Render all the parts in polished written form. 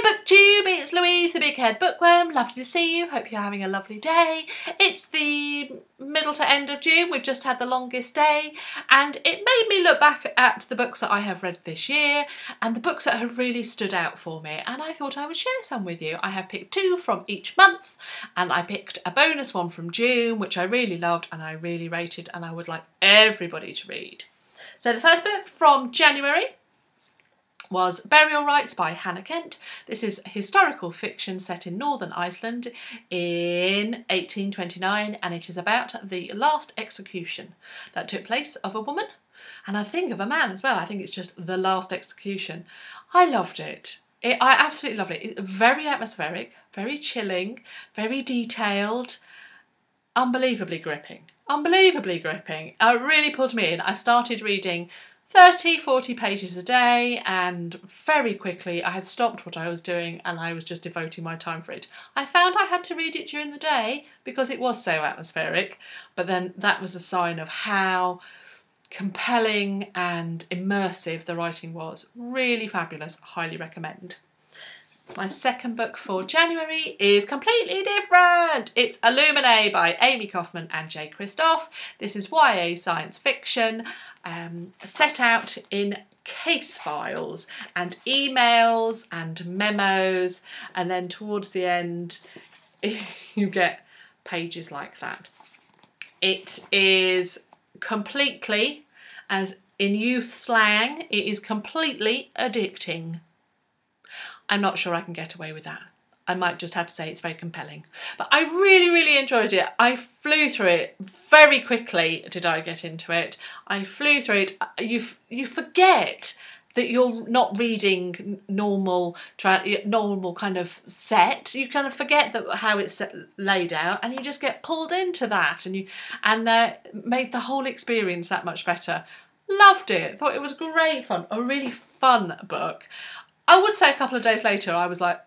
BookTube, it's Louise, the big head bookworm. Lovely to see you. Hope you're having a lovely day. It's the middle to end of June. We've just had the longest day, and it made me look back at the books that I have read this year and the books that have really stood out for me, and I thought I would share some with you. I have picked 2 from each month, and I picked a bonus one from June, which I really loved and I really rated, and I would like everybody to read. So the first book from January was Burial Rites by Hannah Kent. This is historical fiction set in northern Iceland in 1829, and it is about the last execution that took place of a woman, and I think of a man as well. I think it's just the last execution. I loved it. I absolutely loved it. It's very atmospheric, very chilling, very detailed, unbelievably gripping. Unbelievably gripping. It really pulled me in. I started reading 30-40 pages a day, and very quickly I had stopped what I was doing and I was just devoting my time for it. I found I had to read it during the day because it was so atmospheric, but then that was a sign of how compelling and immersive the writing was. Really fabulous. Highly recommend. My second book for January is completely different. It's Illuminae by Amy Kaufman and Jay Kristoff. This is YA science fiction set out in case files and emails and memos, and then towards the end you get pages like that. It is completely, as in youth slang, it is completely addicting. I'm not sure I can get away with that. I might just have to say it's very compelling. But I really, really enjoyed it. I flew through it very quickly. Did I get into it? I flew through it. You forget that you're not reading normal kind of set. You kind of forget that how it's laid out, and you just get pulled into that, and made the whole experience that much better. Loved it. Thought it was great fun. A really fun book. I would say a couple of days later I was like,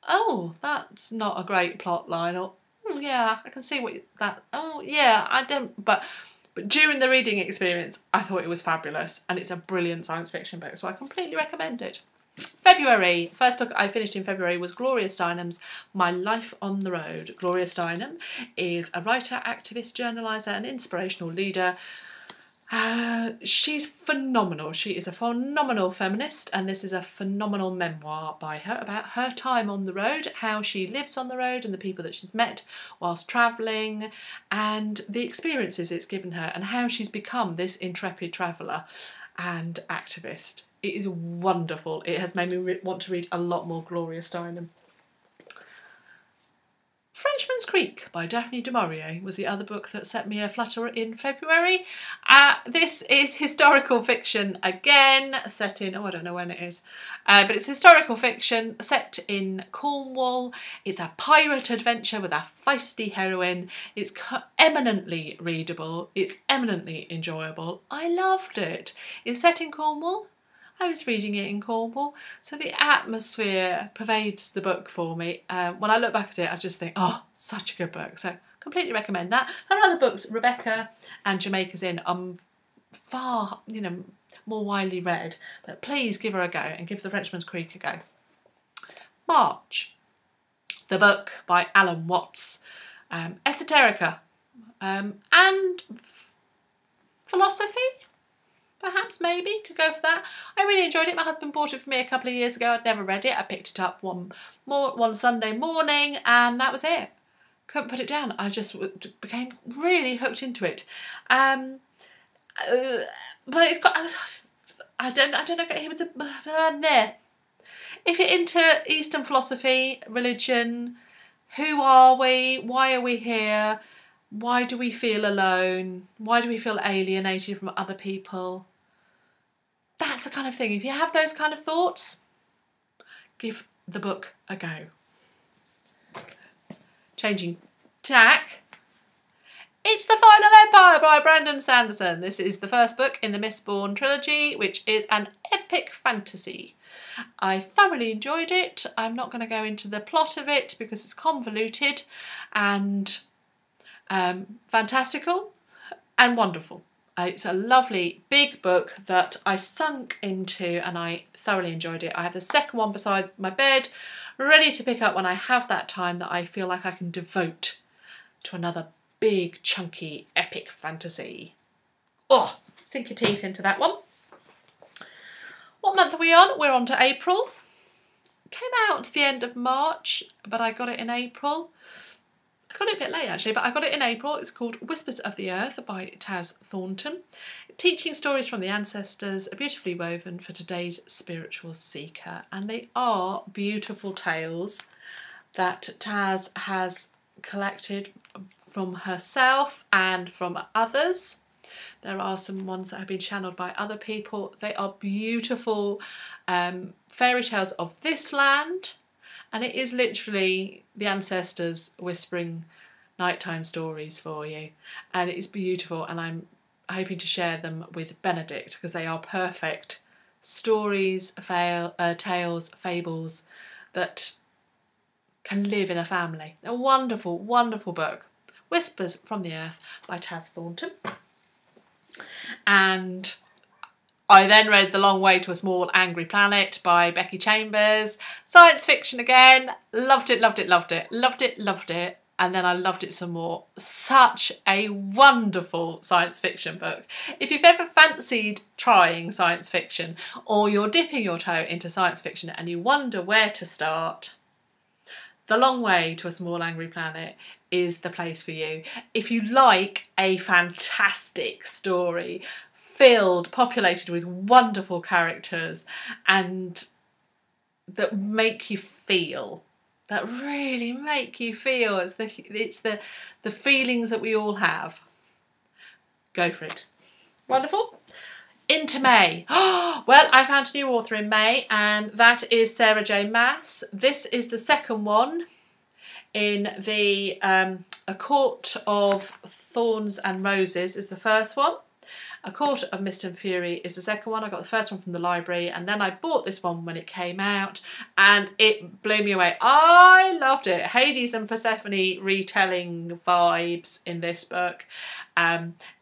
oh, that's not a great plot line, or yeah, I can see oh yeah, I don't, but during the reading experience I thought it was fabulous, and it's a brilliant science fiction book, so I completely recommend it. February, first book I finished in February was Gloria Steinem's My Life on the Road. Gloria Steinem is a writer, activist, journaliser and inspirational leader. She's phenomenal. She is a phenomenal feminist, and this is a phenomenal memoir by her about her time on the road, how she lives on the road and the people that she's met whilst travelling, and the experiences it's given her, and how she's become this intrepid traveller and activist. It is wonderful. It has made me want to read a lot more Gloria Steinem. Frenchmans Creek by Daphne du Maurier was the other book that set me aflutter in February. This is historical fiction again, set in, I don't know when it is, but it's historical fiction set in Cornwall. It's a pirate adventure with a feisty heroine. It's eminently readable. It's eminently enjoyable. I loved it. It's set in Cornwall. I was reading it in Cornwall, so the atmosphere pervades the book for me. When I look back at it, I just think, oh, such a good book. So completely recommend that. Her other books, Rebecca and Jamaica's Inn, far, more widely read, but please give her a go and give The Frenchman's Creek a go. March, the book by Alan Watts, Esoterica, and philosophy. Perhaps, maybe, could go for that. I really enjoyed it. My husband bought it for me a couple of years ago. I'd never read it. I picked it up one Sunday morning, and that was it. Couldn't put it down. I just became really hooked into it. But it's got, I don't know. He was there. If you're into Eastern philosophy, religion, who are we? Why are we here? Why do we feel alone? Why do we feel alienated from other people? That's the kind of thing. If you have those kind of thoughts, give the book a go. Changing tack. It's The Final Empire by Brandon Sanderson. This is the first book in the Mistborn trilogy, which is an epic fantasy. I thoroughly enjoyed it. I'm not going to go into the plot of it because it's convoluted and fantastical and wonderful. It's a lovely big book that I sunk into, and I thoroughly enjoyed it. I have the second one beside my bed, ready to pick up when I have that time that I feel like I can devote to another big, chunky, epic fantasy. Oh, sink your teeth into that one. What month are we on? We're on to April. Came out at the end of March, but I got it in April. I got it a bit late actually, but I got it in April. It's called Whispers of the Earth by Taz Thornton. Teaching stories from the ancestors, beautifully woven for today's spiritual seeker. And they are beautiful tales that Taz has collected from herself and from others. There are some ones that have been channeled by other people. They are beautiful fairy tales of this land, and it is literally the ancestors whispering nighttime stories for you, and it is beautiful, and I'm hoping to share them with Benedict because they are perfect stories, tales, fables that can live in a family. A wonderful, wonderful book. Whispers from the Earth by Taz Thornton. And I then read The Long Way to a Small Angry Planet by Becky Chambers. Science fiction again. Loved it, loved it, loved it. Loved it, loved it. And then I loved it some more. Such a wonderful science fiction book. If you've ever fancied trying science fiction, or you're dipping your toe into science fiction and you wonder where to start, The Long Way to a Small Angry Planet is the place for you. If you like a fantastic story, populated with wonderful characters and that make you feel, that really make you feel, it's the feelings that we all have, go for it. Wonderful. Into May. Well, I found a new author in May, and that is Sarah J. Maas. This is the second one in the A Court of Thorns and Roses is the first one. A Court of Mist and Fury is the second one. I got the first one from the library, and then I bought this one when it came out, and it blew me away. I loved it. Hades and Persephone retelling vibes in this book.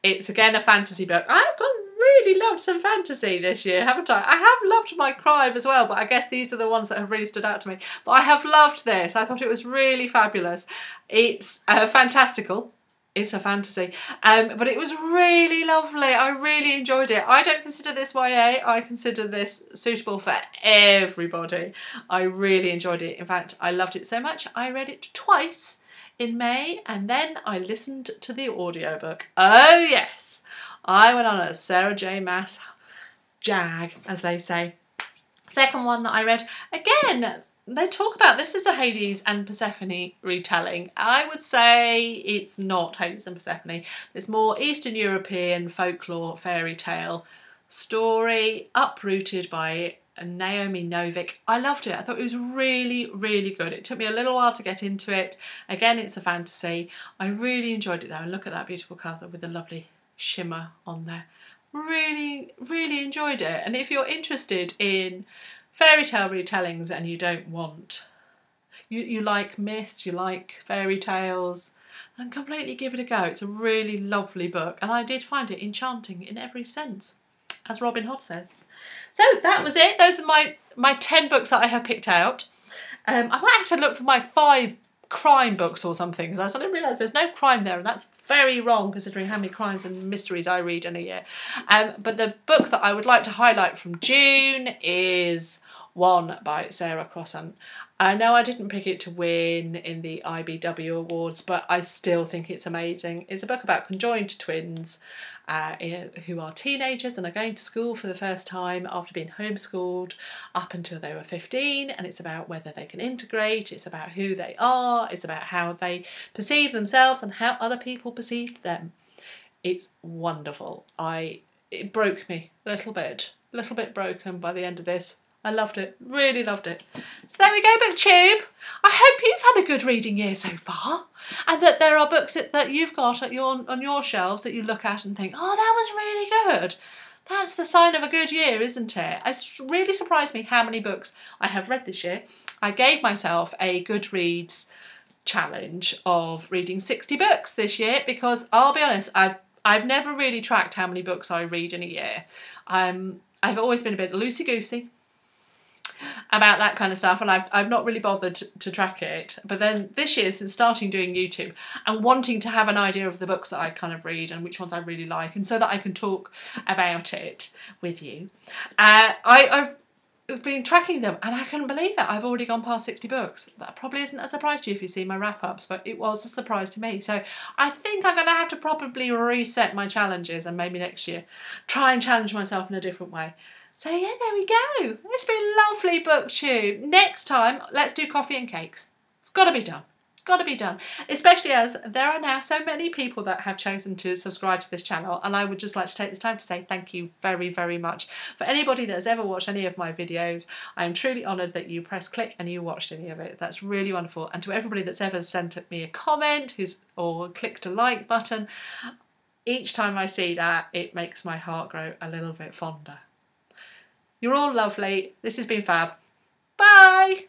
It's again a fantasy book. I've really loved some fantasy this year, haven't I? I have loved my crime as well, but I guess these are the ones that have really stood out to me. But I have loved this. I thought it was really fabulous. It's fantastical. It's a fantasy, but it was really lovely. I really enjoyed it. I don't consider this YA. I consider this suitable for everybody. I really enjoyed it. In fact, I loved it so much, I read it twice in May, and then I listened to the audiobook. Oh yes, I went on a Sarah J. Maas jag, as they say. Second one that I read, again, they talk about this is a Hades and Persephone retelling. I would say it's not Hades and Persephone. It's more Eastern European folklore fairy tale story, uprooted by Naomi Novik. I loved it. I thought it was really, really good. It took me a little while to get into it. Again, it's a fantasy. I really enjoyed it though. And look at that beautiful cover with the lovely shimmer on there. Really, really enjoyed it. And if you're interested in fairy tale retellings and you don't want, you like myths, you like fairy tales, then completely give it a go. It's a really lovely book, and I did find it enchanting in every sense, as Robin Hood says. So that was it. Those are my 10 books that I have picked out. I might have to look for my 5 crime books or something, because I suddenly realised there's no crime there, and that's very wrong considering how many crimes and mysteries I read in a year. But the book that I would like to highlight from June is one by Sarah Crossan. I know I didn't pick it to win in the IBW Awards, but I still think it's amazing. It's a book about conjoined twins who are teenagers and are going to school for the first time after being homeschooled up until they were 15, and it's about whether they can integrate, it's about who they are, it's about how they perceive themselves and how other people perceived them. It's wonderful. It broke me a little bit broken by the end of this. I loved it, really loved it. So there we go, BookTube. I hope you've had a good reading year so far, and that there are books that you've got on your shelves that you look at and think, oh, that was really good. That's the sign of a good year, isn't it? It's really surprised me how many books I have read this year. I gave myself a Goodreads challenge of reading 60 books this year because I'll be honest, I've never really tracked how many books I read in a year. I've always been a bit loosey-goosey. about that kind of stuff, and I've not really bothered to track it. But then this year, since starting doing YouTube and wanting to have an idea of the books that I kind of read and which ones I really like, and so that I can talk about it with you, I've been tracking them, and I couldn't believe it. I've already gone past 60 books. That probably isn't a surprise to you if you see my wrap-ups, but it was a surprise to me. So I think I'm going to have to probably reset my challenges, and maybe next year try and challenge myself in a different way. So yeah, there we go. It's been lovely booktube. Next time, let's do coffee and cakes. It's got to be done. It's got to be done. Especially as there are now so many people that have chosen to subscribe to this channel, and I would just like to take this time to say thank you very, very much. For anybody that has ever watched any of my videos, I am truly honoured that you pressed click and you watched any of it. That's really wonderful. And to everybody that's ever sent me a comment or clicked a like button, each time I see that, it makes my heart grow a little bit fonder. You're all lovely. This has been fab. Bye!